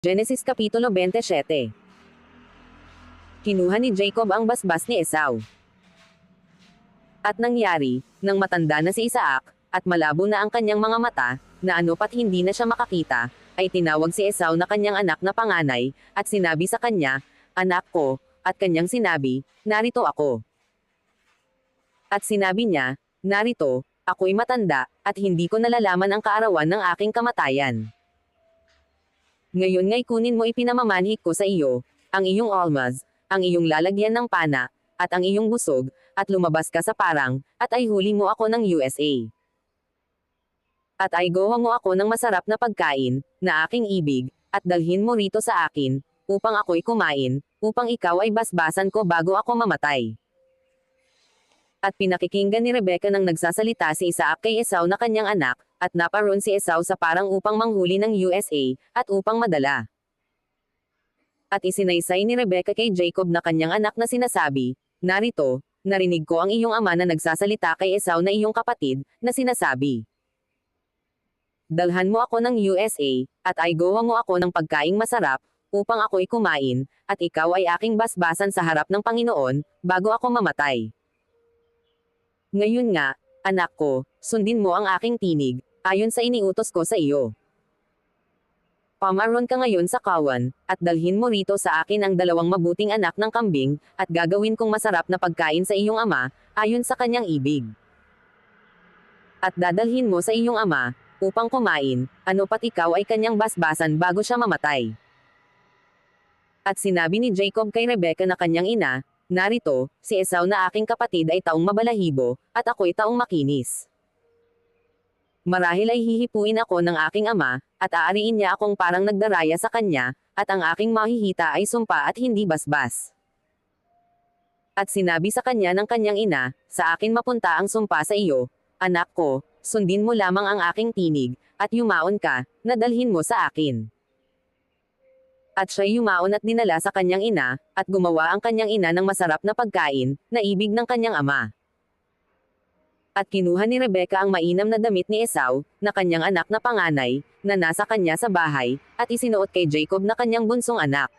Genesis Kapitulo 27. Kinuha ni Jacob ang basbas ni Esau. At nangyari, nang matanda na si Isaac, at malabo na ang kanyang mga mata, na ano pat hindi na siya makakita, ay tinawag si Esau na kanyang anak na panganay, at sinabi sa kanya, "Anak ko," at kanyang sinabi, "Narito ako." At sinabi niya, "Narito, ako'y matanda, at hindi ko nalalaman ang kaarawan ng aking kamatayan. Ngayon nga'y kunin mo ipinamamanhik ko sa iyo, ang iyong almaz, ang iyong lalagyan ng pana, at ang iyong busog, at lumabas ka sa parang, at ay huli mo ako ng USA. At ay gawa mo ako ng masarap na pagkain, na aking ibig, at dalhin mo rito sa akin, upang ako'y kumain, upang ikaw ay basbasan ko bago ako mamatay." At pinakikinggan ni Rebecca nang nagsasalita si Isaac kay Esau na kanyang anak, at naparoon si Esau sa parang upang manghuli ng USA, at upang madala. At isinaysay ni Rebecca kay Jacob na kanyang anak na sinasabi, "Narito, narinig ko ang iyong ama na nagsasalita kay Esau na iyong kapatid, na sinasabi, 'Dalhan mo ako ng USA, at ay gawa mo ako ng pagkaing masarap, upang ako'y kumain, at ikaw ay aking basbasan sa harap ng Panginoon, bago ako mamatay.' Ngayon nga, anak ko, sundin mo ang aking tinig, ayon sa iniutos ko sa iyo. Pamaroon ka ngayon sa kawan, at dalhin mo rito sa akin ang 2 mabuting anak ng kambing, at gagawin kong masarap na pagkain sa iyong ama, ayon sa kanyang ibig. At dadalhin mo sa iyong ama, upang kumain, ano pat ikaw ay kanyang basbasan bago siya mamatay." At sinabi ni Jacob kay Rebecca na kanyang ina, "Narito, si Esau na aking kapatid ay taong mabalahibo, at ako'y taong makinis. Marahil ay hihipuin ako ng aking ama, at aariin niya akong parang nagdaraya sa kanya, at ang aking mahihita ay sumpa at hindi basbas." At sinabi sa kanya ng kanyang ina, "Sa akin mapunta ang sumpa sa iyo, anak ko, sundin mo lamang ang aking tinig, at yumaon ka, na dalhin mo sa akin." At siya'y yumaon at dinala sa kanyang ina, at gumawa ang kanyang ina ng masarap na pagkain, na ibig ng kanyang ama. At kinuha ni Rebecca ang mainam na damit ni Esau, na kanyang anak na panganay, na nasa kanya sa bahay, at isinuot kay Jacob na kanyang bunsong anak.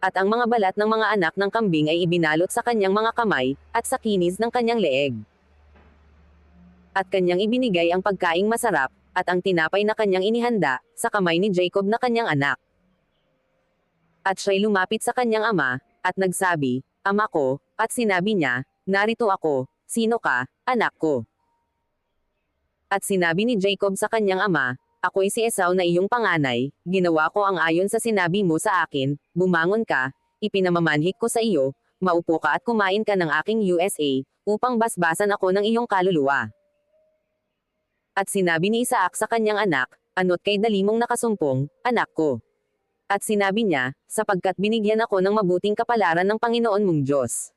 At ang mga balat ng mga anak ng kambing ay ibinalot sa kanyang mga kamay, at sa kinis ng kanyang leeg. At kanyang ibinigay ang pagkaing masarap, at ang tinapay na kanyang inihanda, sa kamay ni Jacob na kanyang anak. At siya'y lumapit sa kanyang ama, at nagsabi, "Ama ko," at sinabi niya, "Narito ako, sino ka, anak ko?" At sinabi ni Jacob sa kanyang ama, "Ako'y si Esau na iyong panganay, ginawa ko ang ayon sa sinabi mo sa akin, bumangon ka, ipinamamanhik ko sa iyo, maupo ka at kumain ka ng aking USA, upang basbasan ako ng iyong kaluluwa." At sinabi ni Isaac sa kanyang anak, "Ano't kay dali mong nakasumpong, anak ko?" At sinabi niya, "Sapagkat binigyan ako ng mabuting kapalaran ng Panginoon mong Diyos."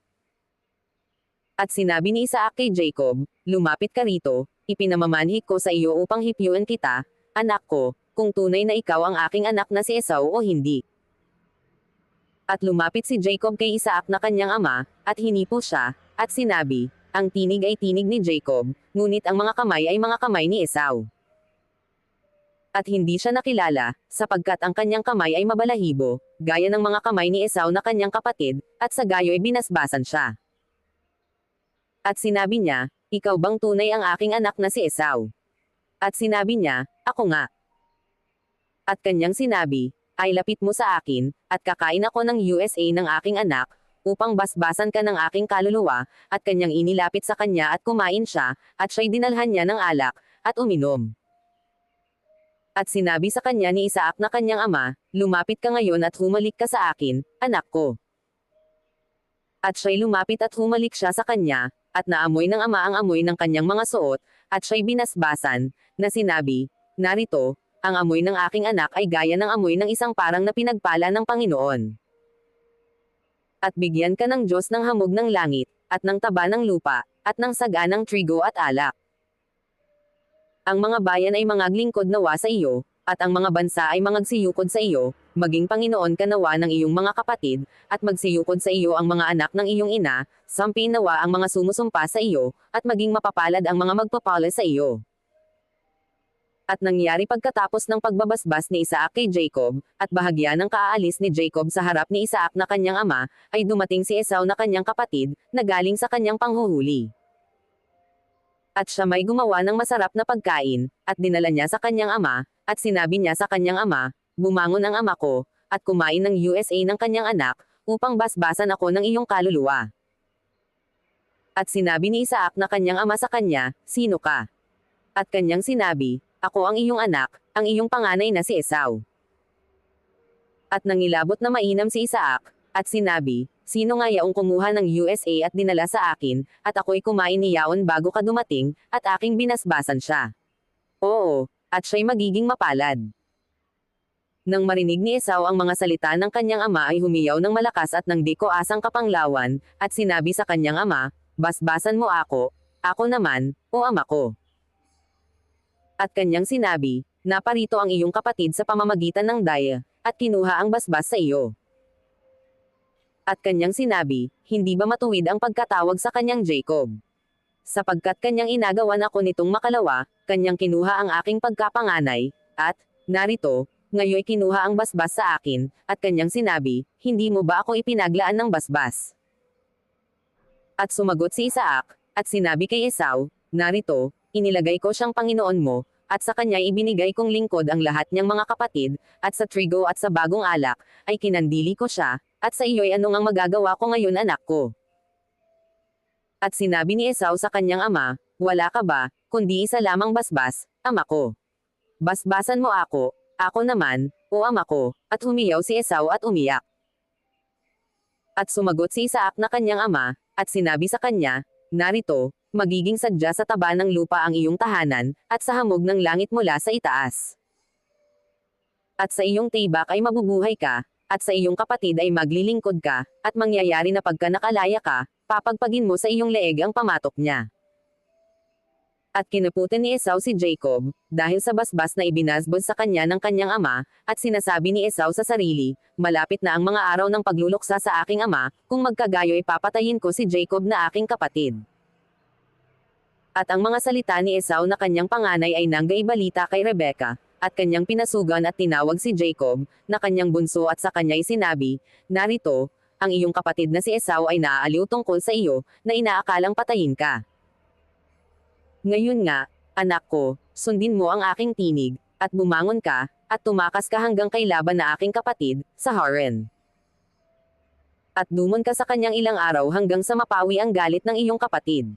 At sinabi ni Isaac kay Jacob, "Lumapit ka rito, ipinamamanhik ko sa iyo upang hipiuin kita, anak ko, kung tunay na ikaw ang aking anak na si Esau o hindi." At lumapit si Jacob kay Isaac na kanyang ama, at hinipo siya, at sinabi, "Ang tinig ay tinig ni Jacob, ngunit ang mga kamay ay mga kamay ni Esau." At hindi siya nakilala, sapagkat ang kanyang kamay ay mabalahibo, gaya ng mga kamay ni Esau na kanyang kapatid, at sa gayo'y binasbasan siya. At sinabi niya, "Ikaw bang tunay ang aking anak na si Esau?" At sinabi niya, "Ako nga." At kanyang sinabi, "Ay lapit mo sa akin, at kakain ako ng USA ng aking anak, upang basbasan ka ng aking kaluluwa," at kanyang inilapit sa kanya at kumain siya, at siya'y dinalhan niya ng alak, at uminom. At sinabi sa kanya ni Isaac na kanyang ama, "Lumapit ka ngayon at humalik ka sa akin, anak ko." At siya'y lumapit at humalik siya sa kanya, at naamoy ng ama ang amoy ng kanyang mga suot, at siya'y binasbasan, na sinabi, "Narito, ang amoy ng aking anak ay gaya ng amoy ng isang parang na pinagpala ng Panginoon. At bigyan ka ng Diyos ng hamog ng langit, at ng taba ng lupa, at ng saga ng trigo at alak. Ang mga bayan ay mangaglingkod nawa sa iyo, at ang mga bansa ay mangagsiyukod sa iyo, maging Panginoon ka nawa ng iyong mga kapatid, at magsiyukod sa iyo ang mga anak ng iyong ina, sampiin nawa ang mga sumusumpa sa iyo, at maging mapapalad ang mga magpapala sa iyo." At nangyari pagkatapos ng pagbabasbas ni Isaac kay Jacob, at bahagya ng kaalis ni Jacob sa harap ni Isaac na kanyang ama, ay dumating si Esau na kanyang kapatid, na galing sa kanyang panghuhuli. At siya may gumawa ng masarap na pagkain, at dinala niya sa kanyang ama, at sinabi niya sa kanyang ama, bumangon ang ama ko, at kumain ng USA ng kanyang anak, upang basbasan ako ng iyong kaluluwa. At sinabi ni Isaac na kanyang ama sa kanya, sino ka? At kanyang sinabi, ako ang iyong anak, ang iyong panganay na si Esau. At nangilabot na mainam si Isaac, at sinabi, sino nga yaong kumuha ng USA at dinala sa akin, at ako'y kumain ni yaon bago ka dumating, at aking binasbasan siya. Oo, at siya'y magiging mapalad. Nang marinig ni Esau ang mga salita ng kanyang ama ay humiyaw ng malakas at ng di ko asang kapanglawan, at sinabi sa kanyang ama, basbasan mo ako naman, o ama ko. At kanyang sinabi, naparito ang iyong kapatid sa pamamagitan ng daya, at kinuha ang basbas sa iyo. At kanyang sinabi, hindi ba matuwid ang pagkatawag sa kanyang Jacob? Sapagkat kanyang inagawan ako nitong makalawa, kanyang kinuha ang aking pagkapanganay, at, narito, ngayoy kinuha ang basbas sa akin, at kanyang sinabi, hindi mo ba ako ipinaglaan ng basbas? At sumagot si Isaac, at sinabi kay Esau, narito, inilagay ko siyang Panginoon mo, at sa kanya ibinigay kong lingkod ang lahat niyang mga kapatid, at sa trigo at sa bagong alak, ay kinandili ko siya, at sa iyo'y anong ang magagawa ko ngayon anak ko? At sinabi ni Esau sa kanyang ama, wala ka ba, kundi isa lamang basbas, ama ko. Basbasan mo ako naman, o ama ko, at humiyaw si Esau at umiyak. At sumagot si Isaac na kanyang ama, at sinabi sa kanya, narito, magiging sadya sa taba ng lupa ang iyong tahanan, at sa hamog ng langit mula sa itaas. At sa iyong tibak ay mabubuhay ka, at sa iyong kapatid ay maglilingkod ka, at mangyayari na pagka nakalaya ka, papagpagin mo sa iyong leeg ang pamatok niya. At kinaputan ni Esau si Jacob, dahil sa basbas na ibinasbos sa kanya ng kanyang ama, at sinasabi ni Esau sa sarili, malapit na ang mga araw ng pagluluksa sa aking ama, kung magkagayo'y papatayin ko si Jacob na aking kapatid. At ang mga salita ni Esau na kanyang panganay ay nanggaibalita kay Rebekah, at kanyang pinasugan at tinawag si Jacob, na kanyang bunso at sa kanya'y sinabi, narito, ang iyong kapatid na si Esau ay naaaliw tungkol sa iyo, na inaakalang patayin ka. Ngayon nga, anak ko, sundin mo ang aking tinig, at bumangon ka, at tumakas ka hanggang kay Laban na aking kapatid, sa Haran. At dumon ka sa kanyang ilang araw hanggang sa mapawi ang galit ng iyong kapatid.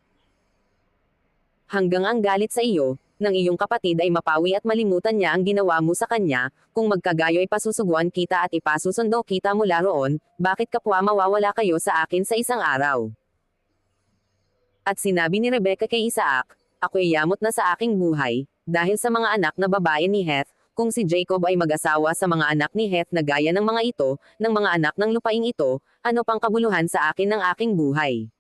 Hanggang ang galit sa iyo, ng iyong kapatid ay mapawi at malimutan niya ang ginawa mo sa kanya, kung magkagayo ay pasusuguan kita at ipasusundo kita mula roon, bakit kapwa mawawala kayo sa akin sa isang araw? At sinabi ni Rebekah kay Isaac, ako'y yamot na sa aking buhay, dahil sa mga anak na babae ni Heth, kung si Jacob ay mag-asawa sa mga anak ni Heth na gaya ng mga ito, ng mga anak ng lupaing ito, ano pang kabuluhan sa akin ng aking buhay?